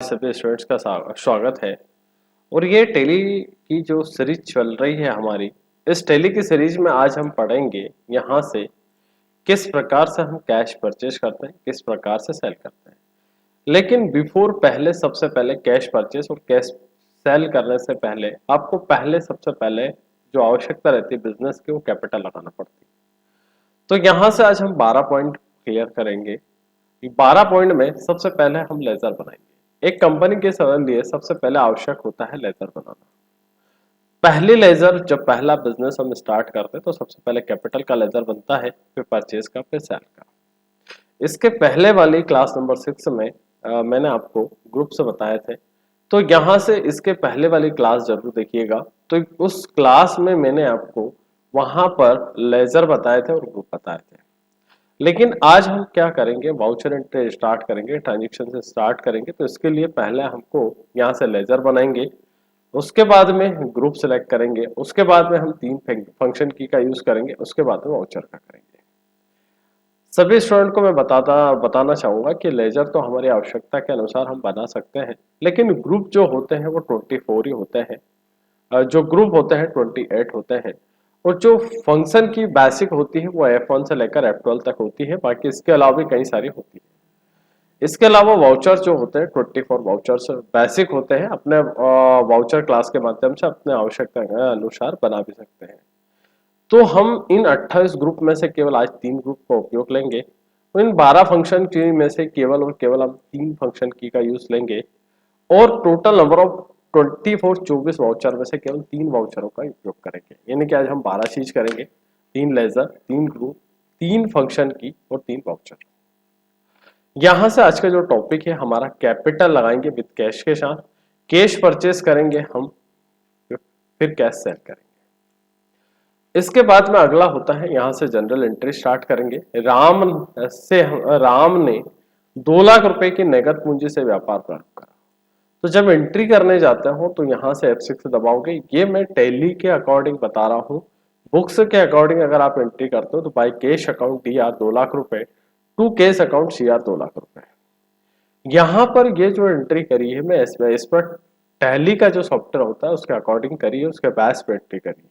सभी स्टूडेंट्स का स्वागत है। और ये टेली की जो सीरीज चल रही है हमारी, इस टेली की सीरीज में आज हम पढ़ेंगे यहाँ से किस प्रकार से हम कैश परचेज करते हैं, किस प्रकार से सेल करते हैं। लेकिन बिफोर पहले सबसे पहले कैश परचेज और कैश सेल करने से पहले आपको सबसे पहले जो आवश्यकता रहती है बिजनेस की, वो कैपिटल लगाना पड़ती है। तो यहाँ से आज हम 12 पॉइंट क्लियर करेंगे। 12 पॉइंट में सबसे पहले हम लेजर बनाएंगे। एक कंपनी के लिए सबसे पहले आवश्यक होता है लेजर बनाना। पहली लेजर, जब पहला बिजनेस हम स्टार्ट करते हैं तो सबसे पहले कैपिटल का लेजर बनता है, फिर परचेज का, फिर सेल का। इसके पहले वाली क्लास नंबर 6 में मैंने आपको ग्रुप से बताए थे, तो यहाँ से इसके पहले वाली क्लास जरूर देखिएगा। तो उस क्लास में मैंने आपको वहां पर लेजर बताए थे और ग्रुप बताए थे। लेकिन आज हम क्या करेंगे, वाउचर एंट्री स्टार्ट करेंगे, ट्रांजेक्शन से स्टार्ट करेंगे। तो इसके लिए पहले हमको यहाँ से लेजर बनाएंगे, उसके बाद में ग्रुप सेलेक्ट करेंगे, उसके बाद में हम 3 फंक्शन की का यूज करेंगे, उसके बाद में वाउचर का करेंगे। सभी स्टूडेंट को मैं बताना चाहूंगा कि लेजर तो हमारी आवश्यकता के अनुसार हम बना सकते हैं, लेकिन ग्रुप जो होते हैं वो 24 ही होते हैं। जो ग्रुप होते हैं 28 होते हैं। और जो फंक्शन की बेसिक होती है वो F1 से लेकर F12 तक होती है, बाकी इसके अलावा भी कई सारी होती है। इसके अलावा वाउचर जो होते हैं 24 वाउचर्स बेसिक होते हैं, अपने वाउचर क्लास के माध्यम से अपने आवश्यकता के अनुसार बना भी सकते हैं। तो हम इन 28 ग्रुप में से केवल आज 3 ग्रुप का उपयोग लेंगे। तो इन 12 फंक्शन की में से केवल और केवल हम 3 फंक्शन की का यूज लेंगे, और टोटल नंबर ऑफ 24 वाउचर में से केवल 3 वाउचरों का उपयोग करेंगे। यानी कि आज हम 12 चीज करेंगे, 3 लेजर, 3 ग्रुप, 3 फंक्शन की और 3 वाउचर। यहां से आज का जो टॉपिक है हमारा, कैपिटल लगाएंगे विद कैश के साथ, कैश परचेस करेंगे हम, फिर कैश सेल करेंगे। इसके बाद में अगला होता है, यहां से जनरल एंट्री स्टार्ट करेंगे। राम ने 2 लाख रुपए की नगद पूंजी से व्यापार प्रारंभ करा। तो जब एंट्री करने जाते हो तो यहाँ से F6 दबाओगे। ये मैं टैली के अकॉर्डिंग बता रहा हूँ, बुक्स के अकॉर्डिंग अगर आप एंट्री करते हो तो by cash account DR 2 lakh रुपए to cash account CR 2 lakh रुपए। यहाँ पर ये जो एंट्री करी है मैं इस पर टैली का जो सॉफ्टवेयर होता है उसके अकॉर्डिंग करी है, उसके बेस पे एंट्री करी है।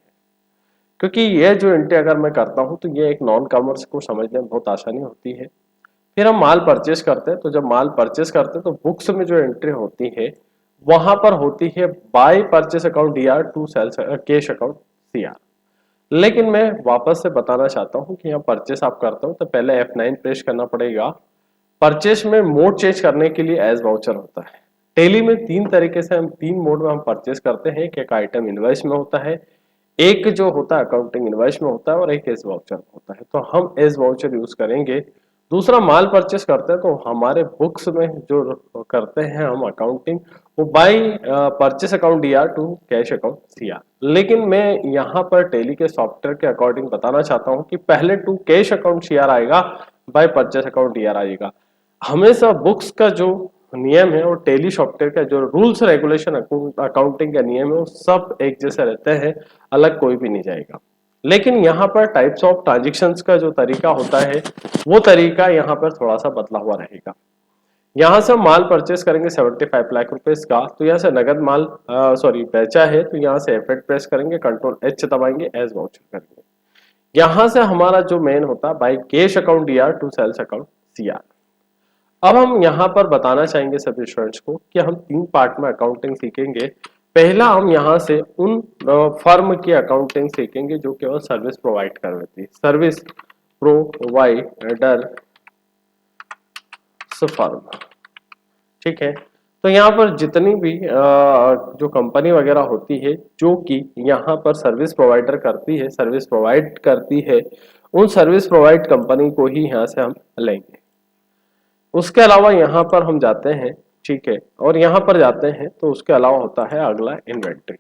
क्योंकि ये जो एंट्री अगर मैं करता हूँ तो ये एक नॉन कॉमर्स को समझने में बहुत आसानी होती है। फिर हम माल परचेस करते हैं, तो जब माल परचेस करते हैं तो बुक्स में जो एंट्री होती है वहां पर होती है by purchase account DR to sales cash account CR। लेकिन मैं वापस से बताना चाहता हूं कि यहाँ परचेस आप करते हो तो पहले F9 प्रेस करना पड़ेगा। परचेस में मोड चेंज करने के लिए एज वाउचर होता है। टेली में 3 तरीके से हम 3 मोड में हम परचेस करते हैं। एक आइटम इनवॉइस में होता है, एक जो होता है अकाउंटिंग इनवॉइस में होता है, और एक एज वाउचर होता है। तो हम एज वाउचर यूज करेंगे। दूसरा, माल परचेस करते हैं तो हमारे बुक्स में जो करते हैं हम अकाउंटिंग, वो by purchase account DR to cash account CR। लेकिन मैं यहाँ पर टेली के सॉफ्टवेयर के अकॉर्डिंग बताना चाहता हूँ कि पहले टू कैश अकाउंट CR आएगा, बाई परचेस अकाउंट DR आएगा। हमेशा बुक्स का जो नियम है और टेली सॉफ्टवेयर का जो रूल्स रेगुलेशन अकाउंटिंग का नियम है वो सब एक जैसे रहते हैं, अलग कोई भी नहीं जाएगा। लेकिन यहाँ पर टाइप्स ऑफ ट्रांजेक्शन्स का जो तरीका होता है वो तरीका यहाँ पर थोड़ा सा बदला हुआ रहेगा। यहाँ से हम माल परचेस करेंगे 75 लाख रुपए का, तो यहाँ से नगद माल बेचा है, तो यहाँ से F8 प्रेस करेंगे, Ctrl H दबाएंगे, एज वाउचर करेंगे। यहाँ से हमारा जो मेन होता है by cash account DR to sales account CR। अब हम यहाँ पर बताना चाहेंगे सभी स्टूडेंट्स को कि हम 3 पार्ट में अकाउंटिंग सीखेंगे। पहला, हम यहाँ से उन फर्म की अकाउंटिंग सीखेंगे जो केवल सर्विस प्रोवाइड कर देती है, सर्विस प्रोवाइडर फर्म। ठीक है। तो यहाँ पर जितनी भी जो कंपनी वगैरह होती है जो कि यहाँ पर सर्विस प्रोवाइडर करती है, सर्विस प्रोवाइड करती है, उन सर्विस प्रोवाइड कंपनी को ही यहाँ से हम लेंगे। उसके अलावा यहाँ पर हम जाते हैं, ठीक है, और यहाँ पर जाते हैं तो उसके अलावा होता है अगला इन्वेंट्री।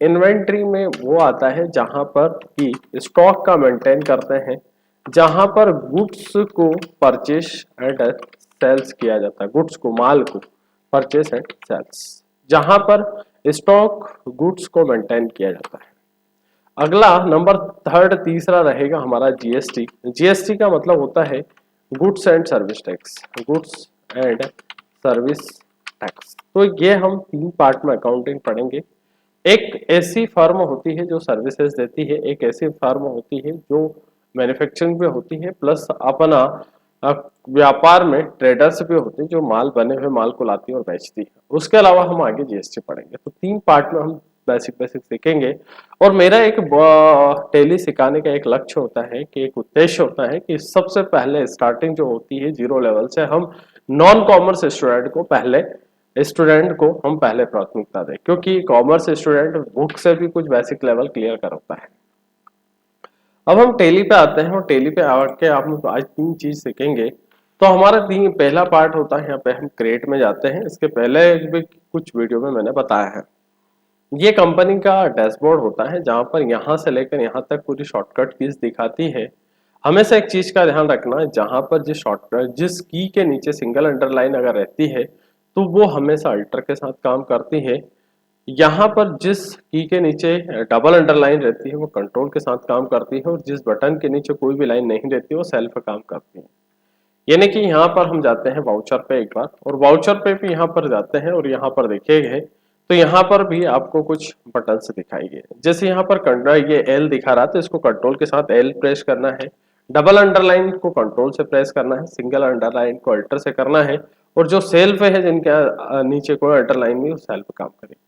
इन्वेंट्री में वो आता है जहां पर कि स्टॉक का मेंटेन करते हैं, जहां पर गुड्स को परचेस एंड सेल्स किया जाता है, गुड्स को, माल को परचेस एंड सेल्स, जहां पर स्टॉक गुड्स को मेंटेन किया जाता है। अगला नंबर तीसरा रहेगा हमारा GST। GST का मतलब होता है goods and service tax, goods and service tax. तो ये हम 3 पार्ट में अकाउंटिंग पढ़ेंगे। एक ऐसी फर्म होती है जो सर्विसेज देती है, एक ऐसी फर्म होती है जो मैन्युफैक्चरिंग भी होती है, प्लस अपना अ, व्यापार में ट्रेडर्स भी होते हैं जो माल बने हुए माल को लाती है और बेचती है। उसके अलावा हम आगे जीएसटी पढ़ेंगे। तो 3 पार्ट में हम बेसिक बेसिक सीखेंगे। और मेरा एक टेली सिखाने का एक लक्ष्य होता है कि एक उद्देश्य होता है कि सबसे पहले स्टार्टिंग जो होती है 0 लेवल से, हम नॉन कॉमर्स स्टूडेंट को हम पहले प्राथमिकता दें, क्योंकि कॉमर्स स्टूडेंट बुक से भी कुछ बेसिक लेवल क्लियर कर होता है। अब हम टेली पे आते हैं और टेली पे आके हम आज 3 चीज सीखेंगे। तो हमारा पहला पार्ट होता है, यहाँ पे हम क्रिएट में जाते हैं। इसके पहले भी कुछ वीडियो में मैंने बताया है, ये कंपनी का डैशबोर्ड होता है जहां पर यहाँ से लेकर यहाँ तक पूरी शॉर्टकट कीज दिखाती है। हमेशा एक चीज का ध्यान रखना, जहां पर जिस की के नीचे सिंगल अंडरलाइन अगर रहती है तो वो हमेशा अल्टर के साथ काम करती है। यहाँ पर जिस की के नीचे डबल अंडरलाइन रहती है वो कंट्रोल के साथ काम करती है, और जिस बटन के नीचे कोई भी लाइन नहीं रहती वो सेल्फ काम करती है। यानी कि यहाँ पर हम जाते हैं वाउचर पे एक बार, और वाउचर पे भी यहाँ पर जाते हैं और यहाँ पर देखेंगे तो यहाँ पर भी आपको कुछ बटन्स दिखाई गए। जैसे यहाँ पर ये एल दिखा रहा था, इसको कंट्रोल के साथ एल प्रेस करना है, डबल अंडरलाइन को कंट्रोल से प्रेस करना है, सिंगल अंडरलाइन को अल्टर से करना है, और जो सेल्फ है जिनके नीचे कोई अंडरलाइन नहीं वो सेल्फ काम करेगी।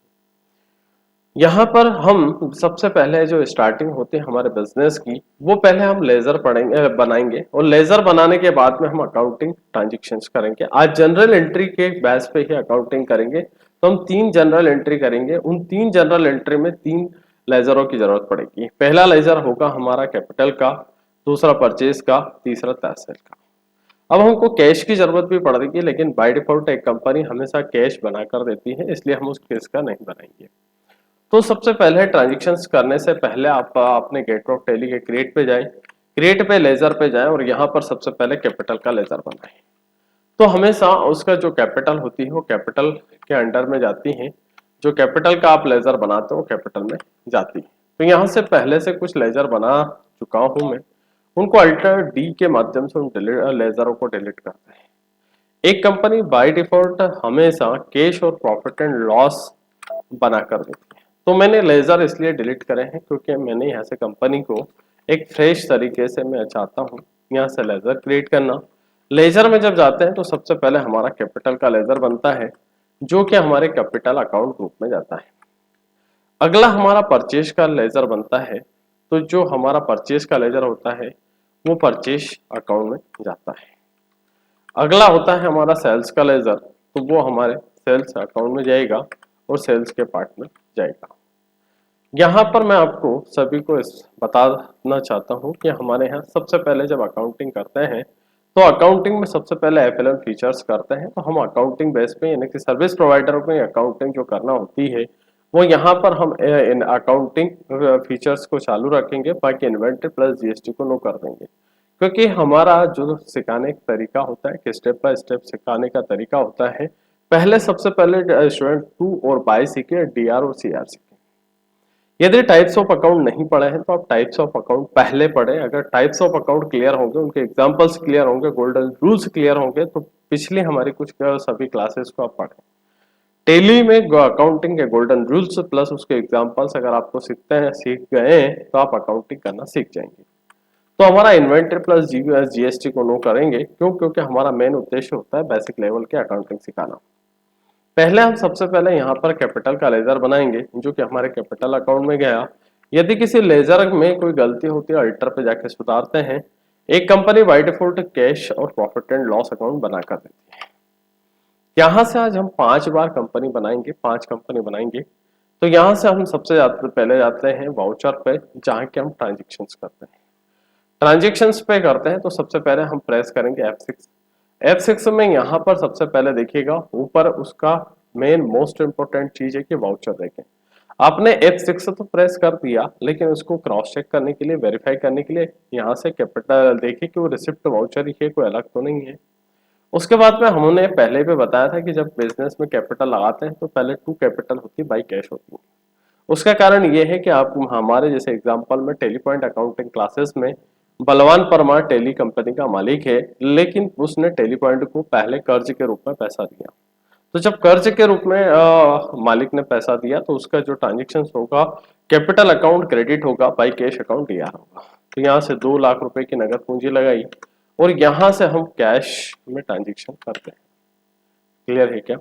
यहाँ पर हम सबसे पहले जो स्टार्टिंग होती है हमारे बिजनेस की, वो पहले हम लेजर पढ़ेंगे बनाएंगे, और लेजर बनाने के बाद में हम अकाउंटिंग ट्रांजेक्शन्स करेंगे। आज जनरल एंट्री के बेस पे ही अकाउंटिंग करेंगे। तो हम 3 जनरल एंट्री करेंगे, उन 3 जनरल एंट्री में 3 लेजरों की जरूरत पड़ेगी। पहला लेजर होगा हमारा कैपिटल का, दूसरा परचेज का, तीसरा तहसील का। अब हमको कैश की जरूरत भी पड़ेगी, लेकिन बाय डिफॉल्ट एक कंपनी हमेशा कैश बना कर देती है, इसलिए हम उस केस का नहीं बनाएंगे। तो सबसे पहले ट्रांजेक्शन्स करने से पहले आप अपने गेटवे ऑफ टैली के क्रिएट पे जाएं, क्रिएट पे लेजर पे जाएं और यहाँ पर सबसे पहले कैपिटल का लेजर बनाएं। तो हमेशा उसका जो कैपिटल होती है वो कैपिटल के अंडर में जाती है। जो कैपिटल का आप लेजर बनाते हो वो कैपिटल में जाती है। तो यहाँ से पहले से कुछ लेजर बना चुका हूँ मैं, उनको अल्टर डी के माध्यम से उन लेजरों को डिलीट करते हैं। एक कंपनी बाय डिफॉल्ट हमेशा कैश और प्रॉफिट एंड लॉस बना कर देती है। तो मैंने लेजर इसलिए डिलीट करे हैं क्योंकि मैंने यहाँ से कंपनी को एक फ्रेश तरीके से मैं चाहता हूँ यहाँ से लेजर क्रिएट करना। लेजर में जब जाते हैं तो सबसे पहले हमारा कैपिटल का लेजर बनता है, जो कि हमारे कैपिटल अकाउंट ग्रुप में जाता है। अगला हमारा परचेज का लेजर बनता है, तो जो हमारा परचेज का लेजर होता है वो परचेज अकाउंट में जाता है। अगला होता है हमारा सेल्स का लेजर, तो वो हमारे सेल्स अकाउंट में जाएगा और सेल्स के पार्ट में जाएगा। यहाँ पर मैं आपको सभी को बताना चाहता हूँ कि हमारे यहाँ सबसे पहले जब अकाउंटिंग करते हैं तो अकाउंटिंग में सबसे पहले एफएलएम फीचर्स करते हैं। तो हम अकाउंटिंग बेस पे यानी कि सर्विस प्रोवाइडरों में अकाउंटिंग जो करना होती है वो यहाँ पर हम इन अकाउंटिंग फीचर्स को चालू रखेंगे, बाकी इन्वेंट्री प्लस जीएसटी को नो कर देंगे। क्योंकि हमारा जो सिखाने का तरीका होता है कि स्टेप बाय स्टेप सिखाने का तरीका होता है, पहले सबसे पहले स्टूडेंट 2 और बाय सीखे, डीआर और सीआर सीखे। यदि टाइप्स ऑफ अकाउंट नहीं पढ़े हैं तो आप टाइप्स ऑफ अकाउंट पहले पढ़े। अगर टाइप्स ऑफ अकाउंट क्लियर होंगे, उनके एग्जांपल्स क्लियर होंगे, गोल्डन रूल्स क्लियर होंगे, तो पिछली हमारी कुछ सभी क्लासेस को आप पढ़ें। टेली में अकाउंटिंग के गोल्डन रूल्स प्लस उसके एग्जांपल्स अगर आपको सीख गए तो आप अकाउंटिंग करना सीख जाएंगे। तो हमारा इन्वेंट्री प्लस जीएसटी को नो करेंगे, क्यों? क्योंकि हमारा मेन उद्देश्य होता है बेसिक लेवल के अकाउंटिंग सिखाना। पहले हम सबसे पहले यहाँ पर कैपिटल का लेजर बनाएंगे, जो कि हमारे कैपिटल अकाउंट में गया। यदि किसी लेजर में कोई गलती होती है अल्टर पे जाके सुधारते हैं। एक कंपनी बाय डिफॉल्ट कैश और प्रॉफिट एंड लॉस अकाउंट बना कर देती है। यहाँ से आज हम 5 बार कंपनी बनाएंगे, 5 कंपनी बनाएंगे। तो यहाँ से हम सबसे पहले जाते हैं वाउचर पे, जहाँ के हम ट्रांजेक्शन करते हैं। ट्रांजेक्शन्स पे करते हैं तो सबसे पहले हम प्रेस करेंगे F6। F6 में यहाँ पर सबसे पहले देखिएगा ऊपर उसका मेन मोस्ट इंपोर्टेंट चीज है कि वाउचर देखें। आपने F6 तो प्रेस कर दिया, लेकिन उसको क्रॉस चेक करने के लिए, वेरीफाई करने के लिए यहाँ से कैपिटल देखिए कि वो रिसिप्ट वाउचर ही है, कोई अलग तो नहीं है। उसके बाद में हमने पहले भी बताया था कि जब बिजनेस में कैपिटल लगाते हैं तो पहले 2 कैपिटल होती है, बाई कैश होती है। उसका कारण ये है कि आप हमारे जैसे एग्जाम्पल में टेलीपॉइंट अकाउंटिंग क्लासेस में बलवान परमार टेली कंपनी का मालिक है, लेकिन उसने टेली पॉइंट को पहले कर्ज के रूप में पैसा दिया। तो जब कर्ज के रूप में मालिक ने पैसा दिया तो उसका जो ट्रांजेक्शन होगा, कैपिटल अकाउंट क्रेडिट होगा, बाई कैश अकाउंट दिया होगा। तो यहाँ से 2 लाख रुपए की नगद पूंजी लगाई और यहाँ से हम कैश में ट्रांजेक्शन करते हैं। क्लियर है क्या?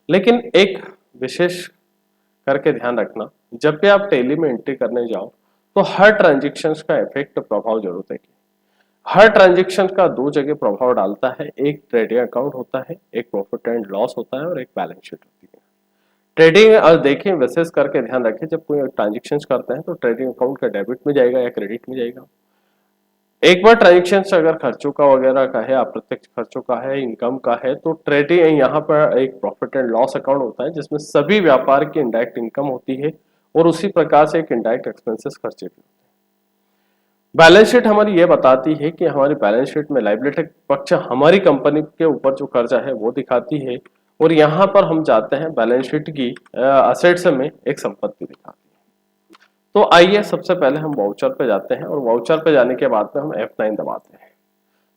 लेकिन एक विशेष करके ध्यान रखना, जब भी आप टेली में एंट्री करने जाओ तो हर ट्रांजेक्शन का इफेक्ट प्रभाव जरूर देखिए। हर ट्रांजेक्शन का दो जगह प्रभाव डालता है, एक ट्रेडिंग अकाउंट होता है, एक प्रॉफिट एंड लॉस होता है और एक बैलेंस शीट होती है। ट्रेडिंग और देखिए विशेष करके ध्यान रखें, जब कोई ट्रांजेक्शन करते हैं तो ट्रेडिंग अकाउंट का डेबिट में जाएगा या क्रेडिट में जाएगा। एक बार ट्रांजेक्शन अगर खर्चों का वगैरह का है, अप्रत्यक्ष खर्चों का है, इनकम का है, तो ट्रेडिंग यहाँ पर एक प्रॉफिट एंड लॉस अकाउंट होता है जिसमें सभी व्यापार की इनडायरेक्ट इनकम होती है और उसी प्रकार से एक इनडायरेक्ट एक्सपेंसेस खर्चे भी। बैलेंस शीट हमारी ये बताती है कि हमारी बैलेंस शीट में लायबिलिटी पक्ष हमारी कंपनी के ऊपर जो कर्जा है वो दिखाती है और यहाँ पर हम जाते हैं बैलेंस शीट की असेट्स में एक संपत्ति दिखाती है। तो आइए सबसे पहले हम वाउचर पे जाते हैं और वाउचर पे जाने के बाद में हम F9 दबाते हैं।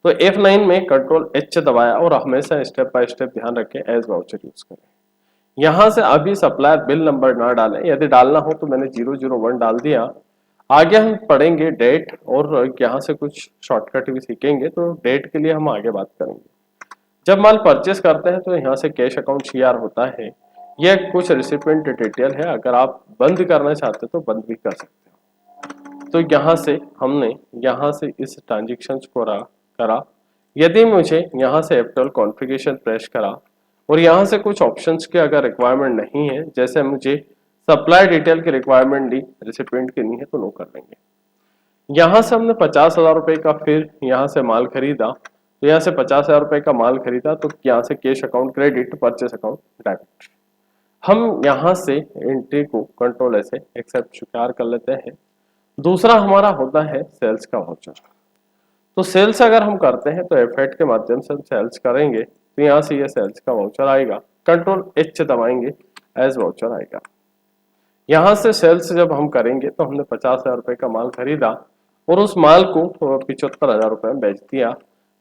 तो F9 में कंट्रोल H दबाया और हमेशा स्टेप बाय स्टेप ध्यान रखें एज वाउचर यूज करें। यहाँ से अभी सप्लायर बिल नंबर ना डालें, यदि डालना हो तो मैंने 001 डाल दिया। आगे हम पढ़ेंगे डेट और यहाँ से कुछ शॉर्टकट भी सीखेंगे, तो डेट के लिए हम आगे बात करेंगे। जब माल परचेस करते हैं तो यहाँ से कैश अकाउंट CR होता है, यह कुछ रिसिपिएंट डिटेल है, अगर आप बंद करना चाहते तो बंद भी कर सकते हो। तो यहाँ से हमने यहाँ से इस ट्रांजेक्शन को करा। यदि मुझे यहाँ से एप्टल कॉन्फ़िगरेशन प्रेस करा और यहाँ से कुछ ऑप्शंस के अगर रिक्वायरमेंट नहीं है, जैसे मुझे सप्लाई डिटेल की रिक्वायरमेंट दी, रिसिपिएंट की नहीं है, तो नो कर देंगे। यहाँ से हमने 50,000 रुपए का फिर यहाँ से माल खरीदा, तो यहाँ से 50,000 रुपए का माल खरीदा तो यहाँ से cash account credit, purchase account debit. हम यहाँ से एंट्री को कंट्रोल ऐसे एक्सेप्ट स्वीकार कर लेते हैं। दूसरा हमारा होता है सेल्स का वाउचर। तो सेल्स अगर हम करते हैं तो F8 के माध्यम से हम सेल्स करेंगे, तो यहाँ से ये सेल्स का वाउचर आएगा, कंट्रोल H दबाएंगे, एज वाउचर आएगा। यहाँ से सेल्स जब हम करेंगे तो हमने 50,000 रुपए का माल खरीदा और उस माल को 75,000 रुपए में बेच दिया।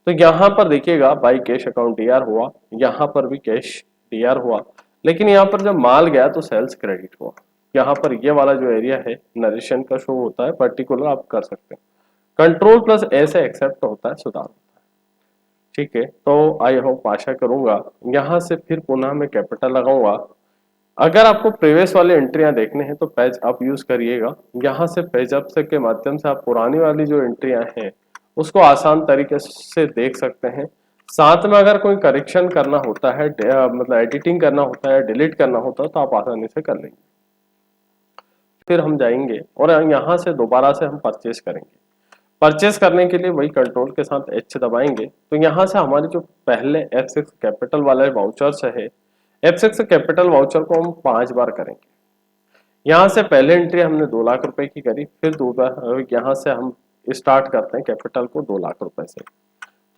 तो यहाँ पर देखिएगा बाई कैश अकाउंट DR हुआ, यहाँ पर भी कैश DR हुआ, लेकिन यहाँ पर जब माल गया तो सेल्स क्रेडिट हुआ। यहाँ पर ये वाला जो एरिया है नरेशन का शो होता है, पर्टिकुलर आप कर सकते हैं। कंट्रोल प्लस ऐसे एक्सेप्ट होता है, सुधार होता है। ठीक है, तो आई होप आशा करूंगा। यहाँ से फिर पुनः मैं कैपिटल लगाऊंगा। अगर आपको प्रीवियस वाले एंट्रियां देखने हैं तो पेज अप यूज करिएगा। यहाँ से पेज अप से के माध्यम से आप पुरानी वाली जो एंट्रियां हैं उसको आसान तरीके से देख सकते हैं। साथ में अगर कोई करेक्शन करना होता है, मतलब एडिटिंग करना होता है, डिलीट करना होता है, तो आप आसानी से कर लेंगे। फिर हम जाएंगे और यहाँ से दोबारा से हम परचेस करेंगे। परचेस करने के लिए वही कंट्रोल के साथ H दबाएंगे, तो यहाँ से हमारे जो पहले F6 कैपिटल वाले वाउचर्स है, F6 कैपिटल वाउचर को हम 5 बार करेंगे। यहाँ से पहले एंट्री हमने 2 लाख रुपए की करी, फिर दो बार यहाँ से हम स्टार्ट करते हैं कैपिटल को 2 लाख रुपए से।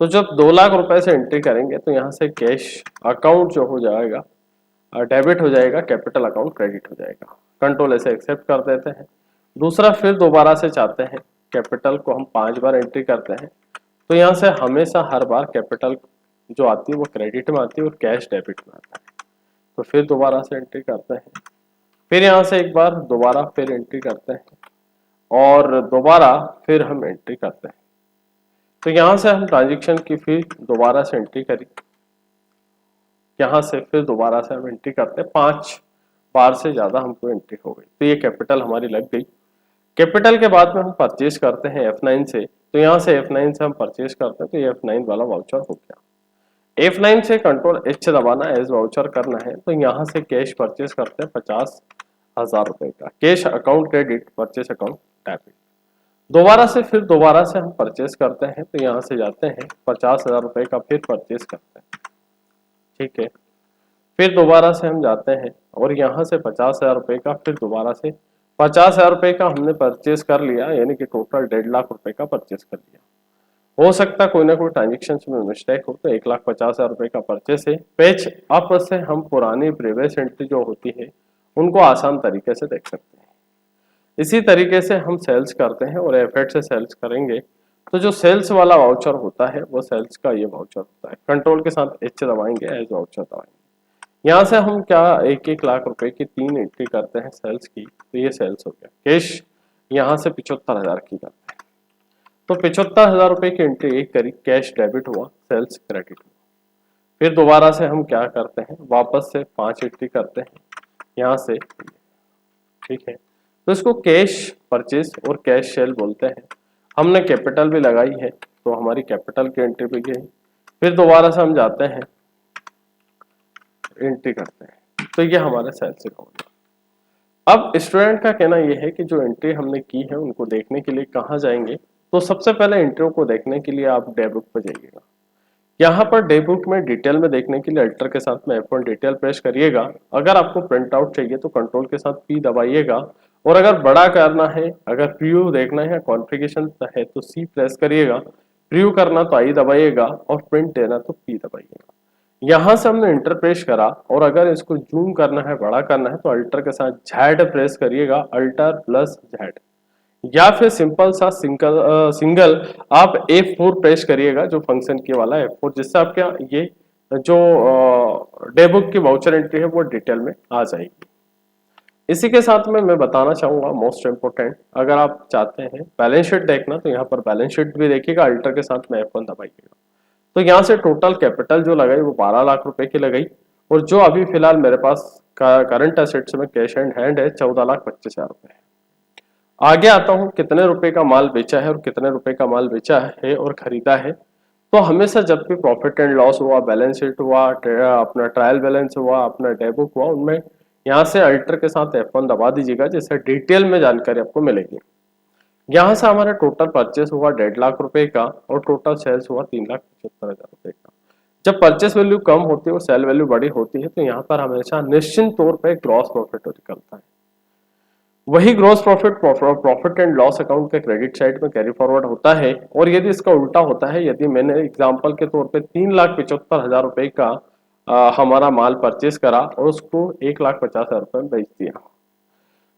तो जब 2 लाख रुपए से एंट्री करेंगे तो यहाँ से कैश अकाउंट जो हो जाएगा डेबिट हो जाएगा, कैपिटल अकाउंट क्रेडिट हो जाएगा। कंट्रोल ऐसे एक्सेप्ट कर देते हैं। दूसरा फिर दोबारा से चाहते हैं, कैपिटल को हम 5 बार एंट्री करते हैं, तो यहाँ से हमेशा हर बार कैपिटल जो आती है वो क्रेडिट में आती है और कैश डेबिट में आता है। तो फिर दोबारा से एंट्री करते हैं, फिर यहाँ से एक बार दोबारा फिर एंट्री करते हैं और दोबारा फिर हम एंट्री करते हैं। तो यहाँ से हम ट्रांजेक्शन की फिर दोबारा से एंट्री करी, यहाँ से फिर दोबारा से हम एंट्री करते हैं, 5 बार से ज्यादा हमको एंट्री हो गई, तो ये कैपिटल हमारी लग गई। कैपिटल के बाद में हम परचेज करते हैं F9 से, तो यहाँ से F9 से हम परचेज करते हैं, तो ये F9 वाला वाउचर हो गया। F9 से कंट्रोल H दबाना, एज वाउचर करना है, तो यहाँ से कैश परचेज करते हैं 50,000 रुपए का, cash account credit, purchase account debit. दोबारा से फिर दोबारा से हम परचेज करते हैं, तो यहाँ से जाते हैं 50,000 रुपए का फिर परचेज करते हैं। ठीक है, फिर दोबारा से हम जाते हैं और यहाँ से 50,000 रुपए का फिर दोबारा से 50,000 रुपए का हमने परचेज कर लिया, यानी कि टोटल 1.5 लाख रुपए का परचेज कर लिया। हो सकता है कोई ना कोई ट्रांजेक्शन में मिस्टेक हो, तो 1,50,000 रुपए का परचेस है। पेज अप से हम पुरानी प्रीवियस एंट्री जो होती है उनको आसान तरीके से देख सकते हैं। इसी तरीके से हम सेल्स करते हैं और F8 से सेल्स करेंगे तो जो सेल्स वाला वाउचर होता है वो सेल्स का ये वाउचर होता है। कंट्रोल के साथ एच दबाएंगे, एज वाउचर दबाएंगे। यहाँ से हम क्या 1-1 लाख रुपए की 3 एंट्री करते हैं सेल्स की, तो ये सेल्स हो गया। कैश यहाँ से 75,000 की करते हैं, तो 75,000 रुपए की एंट्री एक करी, कैश डेबिट हुआ, सेल्स क्रेडिट हुआ। फिर दोबारा से हम क्या करते हैं, वापस से 5 एंट्री करते हैं यहाँ से, ठीक है। तो इसको कैश परचेज और कैश सेल बोलते हैं। हमने कैपिटल भी लगाई है तो हमारी कैपिटल की एंट्री भी गई। फिर दोबारा से हम जाते हैं, एंट्री करते हैं, तो ये हमारा सेल्स अकाउंट। अब स्टूडेंट का कहना यह है कि जो एंट्री हमने की है उनको देखने के लिए कहाँ जाएंगे, तो सबसे पहले एंट्रियों को देखने के लिए आप डे बुक पर जाइएगा। यहाँ पर डे बुक में डिटेल में देखने के लिए अल्टर के साथ में F1 डिटेल प्रेस करिएगा। अगर आपको प्रिंट आउट चाहिए तो कंट्रोल के साथ P दबाइएगा, और अगर बड़ा करना है, अगर प्रीव्यू देखना है, कॉन्फ़िगरेशन है तो C प्रेस करिएगा, प्रीव्यू करना तो I दबाइएगा, और प्रिंट देना तो P दबाइएगा। यहाँ से हमने इंटर प्रेस करा, और अगर इसको जूम करना है, बड़ा करना है, तो अल्टर के साथ Z प्रेस करिएगा, अल्टर प्लस Z, या फिर सिंपल सा सिंगल आप F4 प्रेस करिएगा, जो फंक्शन की वाला F4, जिससे आपके ये जो डे बुक की वाउचर एंट्री है वो डिटेल में आ जाएगी। इसी के साथ में मैं बताना चाहूंगा मोस्ट इम्पोर्टेंट, अगर आप चाहते हैं बैलेंस शीट देखना तो यहाँ पर बैलेंस शीट भी देखिएगा, अल्टर के साथ में F1 दबाइएगा। तो यहाँ से टोटल कैपिटल जो लगाई वो 12 लाख रुपए की लगाई, और जो अभी फिलहाल मेरे पास करंट एसेट्स में कैश एंड हैंड है 14,25,000 रुपए। आगे आता हूँ कितने रुपए का माल बेचा है और कितने रुपए का माल बेचा है और खरीदा है। तो हमेशा जब भी प्रॉफिट एंड लॉस हुआ, बैलेंस शीट हुआ, अपना ट्रायल बैलेंस हुआ, अपना डेबुक हुआ, उनमें यहाँ से अल्टर के साथ F1 दबा दीजिएगा, जिससे डिटेल में जानकारी आपको मिलेगी। यहाँ से हमारा टोटल परचेस हुआ 1.5 लाख रुपए का, और टोटल सेल्स हुआ 3,75,000 रुपए का। जब परचेस वैल्यू कम होती है और सेल वैल्यू बड़ी होती है, तो यहाँ पर हमेशा निश्चित तौर पर ग्रॉस प्रॉफिट निकलता है। वही gross profit and loss account के क्रेडिट साइड में कैरी फॉरवर्ड होता है। और यदि इसका उल्टा होता है, यदि मैंने एग्जांपल के तौर पे 3,75,000 रुपए का हमारा माल परचेस करा और उसको 1,50,000 रुपए में बेच दिया,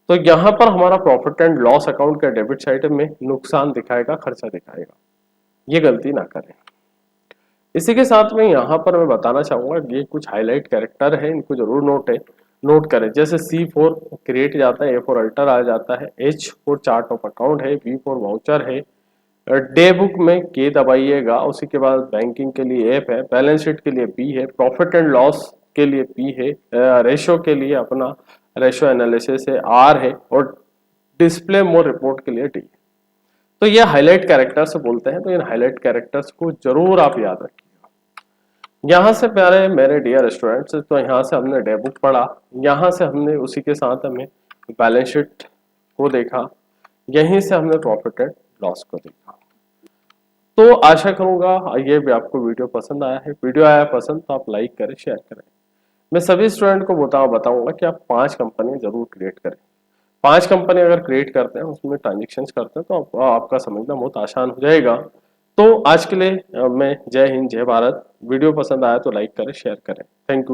तो यहाँ पर हमारा प्रॉफिट एंड लॉस अकाउंट के डेबिट साइड में नुकसान दिखाएगा, खर्चा दिखाएगा। ये गलती ना करें। इसी के साथ में यहाँ पर मैं बताना चाहूंगा, ये कुछ हाईलाइट कैरेक्टर है, इनको जरूर नोट करें। जैसे C4 क्रिएट जाता है, A4 अल्टर आ जाता है, H4 चार्ट ऑफ अकाउंट है, V4 वाउचर है, डे बुक में K दबाइएगा, उसी के बाद बैंकिंग के लिए F है, बैलेंस शीट के लिए B है, प्रॉफिट एंड लॉस के लिए P है, रेशो के लिए अपना रेशो एनालिसिस है R है, और डिस्प्ले मोर रिपोर्ट के लिए D है। तो ये हाईलाइट कैरेक्टर्स बोलते हैं, तो इन हाईलाइट कैरेक्टर्स को जरूर आप याद रखिए। यहाँ से प्यारे मेरे डियर स्टूडेंट्स, तो यहाँ से हमने डे बुक पढ़ा, यहाँ से हमने उसी के साथ हमें बैलेंस शीट को देखा, यहीं से हमने प्रॉफिट एंड लॉस को देखा। तो आशा करूंगा ये भी आपको वीडियो पसंद आया है। वीडियो आया पसंद तो आप लाइक करें, शेयर करें। मैं सभी स्टूडेंट को बताऊंगा कि आप 5 कंपनी जरूर क्रिएट करें। 5 कंपनी अगर क्रिएट करते हैं, उसमें ट्रांजेक्शन करते हैं, तो आपका समझना बहुत आसान हो जाएगा। तो आज के लिए मैं जय हिंद, जय भारत। वीडियो पसंद आया तो लाइक करें, शेयर करें। Thank you.